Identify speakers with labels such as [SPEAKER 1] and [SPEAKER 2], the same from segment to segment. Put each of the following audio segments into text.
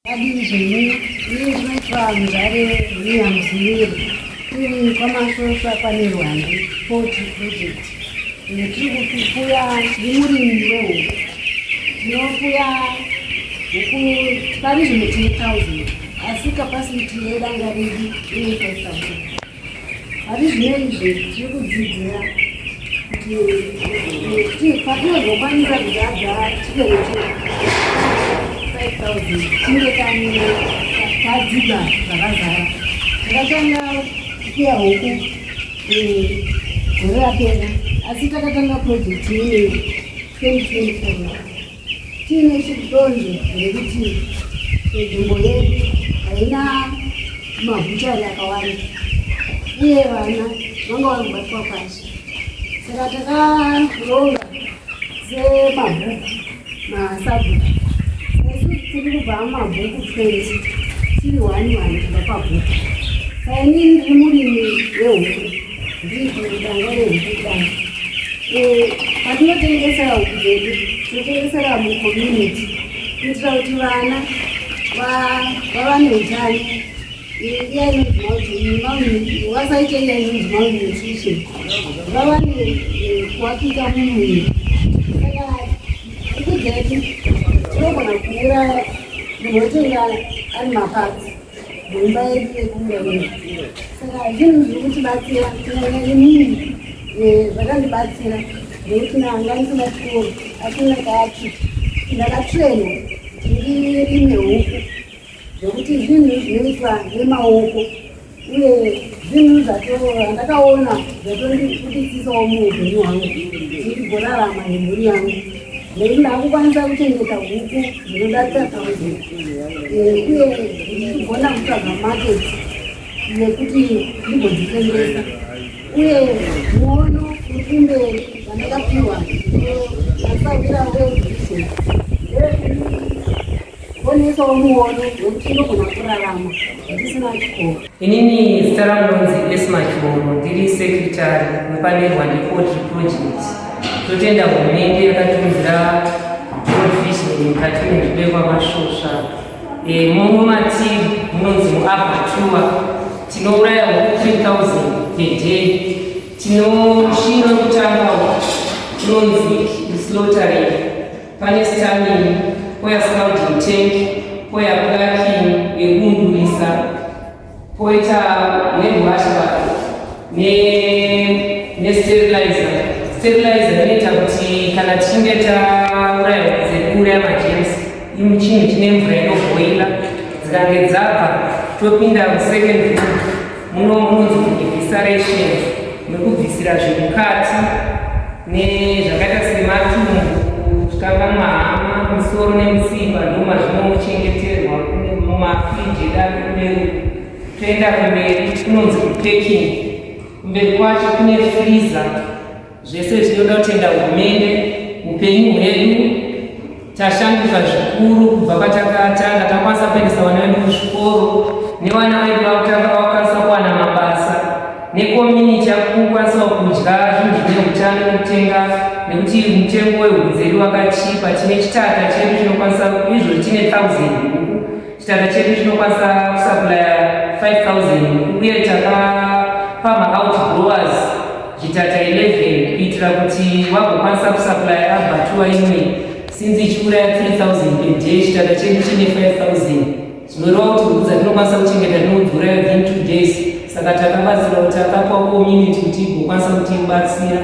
[SPEAKER 1] Asi capacity yedanga ridi ine 5,000. Hazvinezvi tikudzidzira kuti patinozokwanisa kuzadza chibereko 5,000 tinge tadzidza zvakazara. Takatanga kufuya huku gore rapera, asi takatanga project ine 2024 tiine chidonzvo rekuti nzvimbo yedu haina mabuchari akawanda uye vana vanga vari kubatwa pashi. Saka takaronga semabhuku masabhuku. Isusu tiri kubva mabhuku 20 tiri 1 kubva pabhuku. Saka inini ndiri murimi wehuku, ndiri danga rehuku danga. Patinotengesera huku dzedu tinotengesera mucommunity kuitira kuti vana vava neutano. Iya inonzi wasaite iya inonzi malnutrition, vava nekuakika mumwiri. Saka huku dzedu tinogona kuura munotenga ari mapatsi muimba yedu yekumurima. Saka zvinhu zviri kutibatsira kunyanya nemini zvakandibatsira nekuti nanga ndisina chikoro asi ndakati ndakatrena ndirime huku zvokuti zvinhu zvinoitwa nemaoko uye zvinhu zvandakaona zvatondibudisisawo muupenyu hwangu ndigorarama nemhuri yangu. Nekuti ndakukwanisa kuchengeta huku dzinodarika 1,000 uye ndichigona kutsvaga maketi yekuti ndigodzitengesa. Uye muono uri vandakapiwa vasaura weudhition onesawo muono wekuti ndogona kurarama ndisina chikoro.
[SPEAKER 2] Inini zita rangu nonzi Esma Chiboro, ndiri sekretari mupanelwa ndepotri project. Totenda hurumende yakatiunzira provision mukati mezvibekwa masvosva. Mumwe matiri munonzi muabatua tinouraya huku 3,000 per day. Tinoshira kutanga tinonzi slaughtering, pane stunning, poya scouting tank, poya plucking yekundurisa, poita washback nesterilizer. Sterilizer inoita kuti kana tichinge tauraya dzekuuraya magerms, imuchini chine mvura inobhoila, dzikange dzabva topinda second room munonzi evisceration nekubvisira zvemukati nezvakaita sematumbu, zvikanganwa hama, musoro nemutsipa ndoma zvinochengeterwa mumafriji edu kumberi. Toenda kumberi kunonzi kupacking, kumberi kwacho kune freezer. Zvese zvinoda kutenda hurumende. Upenyu hwedu tashanduka zvikuru kubva patakatanga takwanisa kuendesa vana vedu kuzvikoro, nevana vedu vakutanga vakwanisa kuwana mabasa, necommunity yakukwanisa kudya zvinhu zvine utano kutenga, nekuti mutengo wehuku dzedu wakachipa. Tine chitata chedu chinokwanisa, izvo tine 1,000 huku, chitata chedu chinokwanisa kusuplya 5,000 uye takapa maoutgrowers zvitata 11 kuitira kuti vagokwanisa kusuplya abatua imwe. Since ichiuraya 3,000 per day, chitata chedu chine 5,000. Zvinoreva kuti huku dzatinokwanisa kuchengeta dzinodhura within 2 days. Saka takabatsira kuti takapawo community kuti igokwanisa kuti ibatsira.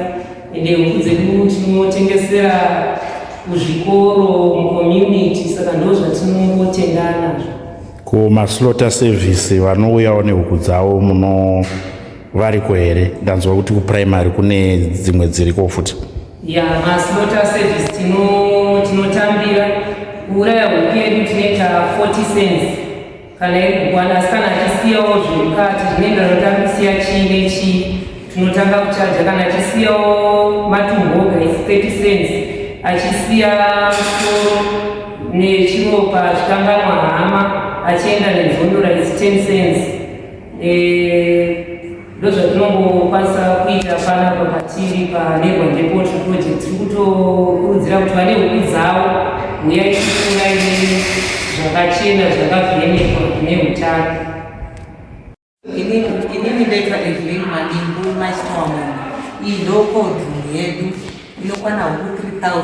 [SPEAKER 2] Ende huku dzedu tinotengesera kuzvikoro mucommunity, saka ndo zvatinongotengana nazvo.
[SPEAKER 3] Kumaslaughter service vanouyawo nehuku dzavo muno variko here? Ndanzwa kuti kuprimary kune dzimwe dziriko futi.
[SPEAKER 2] Ya, maslaughter service tinotambira kuuraya huku yedu tinoita 40 cents kana iri kukwana, asi kana achisiyawo zvemukati zvinoenda notambisiya chii nechii tinotanga kuchaja. Kana achisiyawo matumbu oga isi 30 cents, achisiya musoro nechiropa zvikanganwa hama achienda nenzondora isi 10 cents. Ndozvatinongokwanisa kuita panapa patiri panelwa ndepotri project. Tiri kutokurudzira kuti vane huku dzavo uyai tifungai zvakachena zvakavhenekwa neutano.
[SPEAKER 4] Inini ndaitwa Evelyn Madimbu Mashitwamu. Iyi ndokodhu yedu inokwana huku 3000.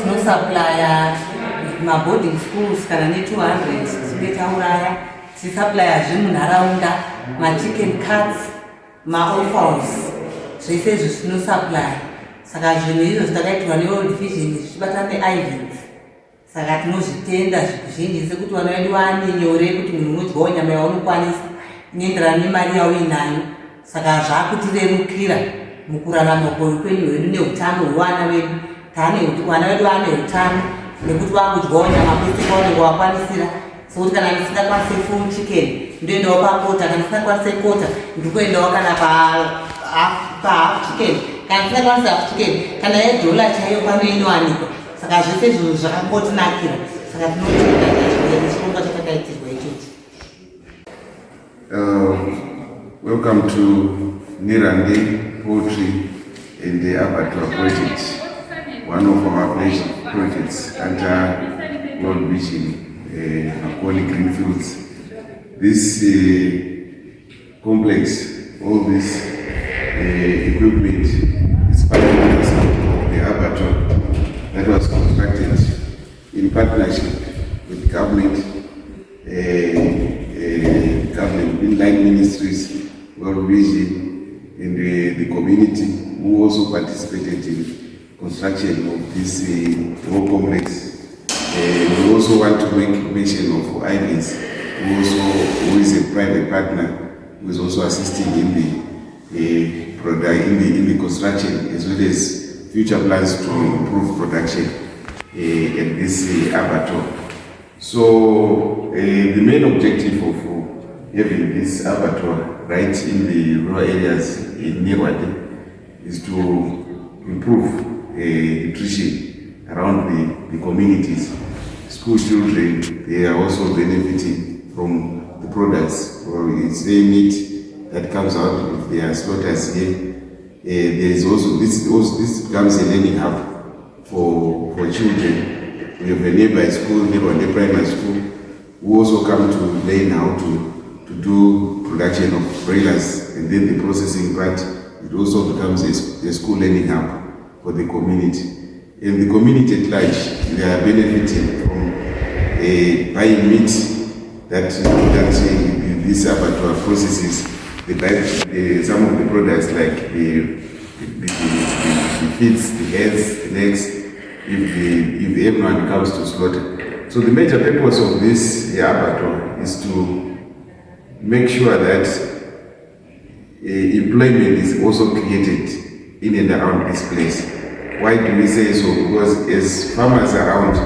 [SPEAKER 4] Tinosuplya maboarding schools kana ne 200 tinenge tauraya. Tisaplya zvemunharaunda, chicken cuts, offals. Zvese izvi tinosuplya. Saka zvinhu izvo zvakaitirwa neworld vision zvichibatana neIVENS. Saka tinozvitenda zvizhinji sekuti vana vedu vane nyore kuti munhu unodyawo nyama yaunokwanisa inoenderana nemari yauinayo. Saka zvakutirerukira mukurarama kweupenyu hwedu neutano hwevana vedu. Vana vedu vane utano nekuti vakudyawo nyama pese paunenge wakwanisira. Sekuti kana ndisingakwanise full chicken ndoendawo pakota, kana ndisingakwanise kota ndikuendawo kana half chicken, kana ndisingakwanise half chicken kana yedola chaiyo pano inowanikwa. Saka zvese zvinhu zvakangotinakira. Saka tinotenda chirongwa chakadaidzirwa ichochi.
[SPEAKER 5] Welcome to Nirange Poultry and the Abattoir project, one of our flagship projects under World Vision, Macaulay Greenfields. This complex, all this equipment is part of the abattoir that was constructed in partnership with government, in-line ministries, World Vision, and the community who also participated in construction of this whole complex. We also want to make mention of IVENS, who is a private partner, who is also assisting in the construction, as well as future plans to improve production at this abattoir. So the main objective of having this abattoir right in the rural areas in Nirwade is to improve nutrition around the communities. School children, they are also benefiting from the products, or it's a meat that comes out of their slaughters here. There is also this becomes a learning hub for children. We have a nearby school, nearby primary school, who also come to learn how to do production of broilers, and then the processing part. It also becomes a school learning hub for the community. And the community at large, they are benefiting from buying meat that this abattoir processes. They buy some of the products like the feeds, the heads, the legs, if everyone comes to slaughter. So the major purpose of this abattoir is to make sure that employment is also created in and around this place. Why do we say so? Because as farmers around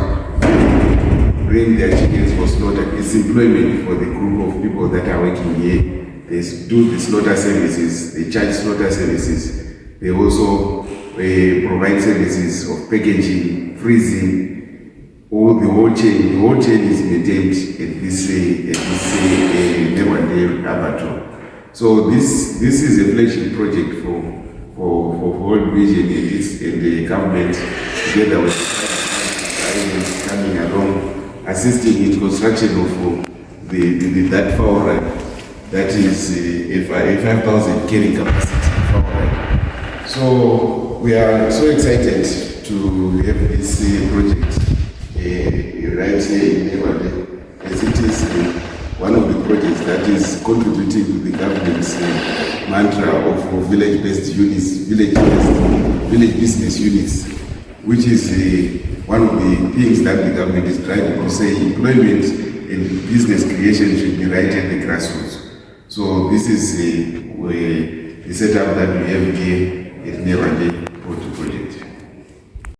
[SPEAKER 5] bring their chickens for slaughter, it's employment for the group of people that are working here. They do the slaughter services, they charge slaughter services. They also provide services of packaging, freezing, all the whole chain. The whole chain is maintained at this abattoir. So this is a flagship project for World Vision and the government, together with the coming along, assisting in construction of that fowl run. That is a 5,000 carrying capacity fowl run. So we are so excited to have this project right here in Newade, as it is one of the projects that is contributing to the government's mantra of village-based units, village business units, which is one of the things that the government is trying to say. Employment and business creation should be right at the grassroots. So this is the setup that we have here at Newade.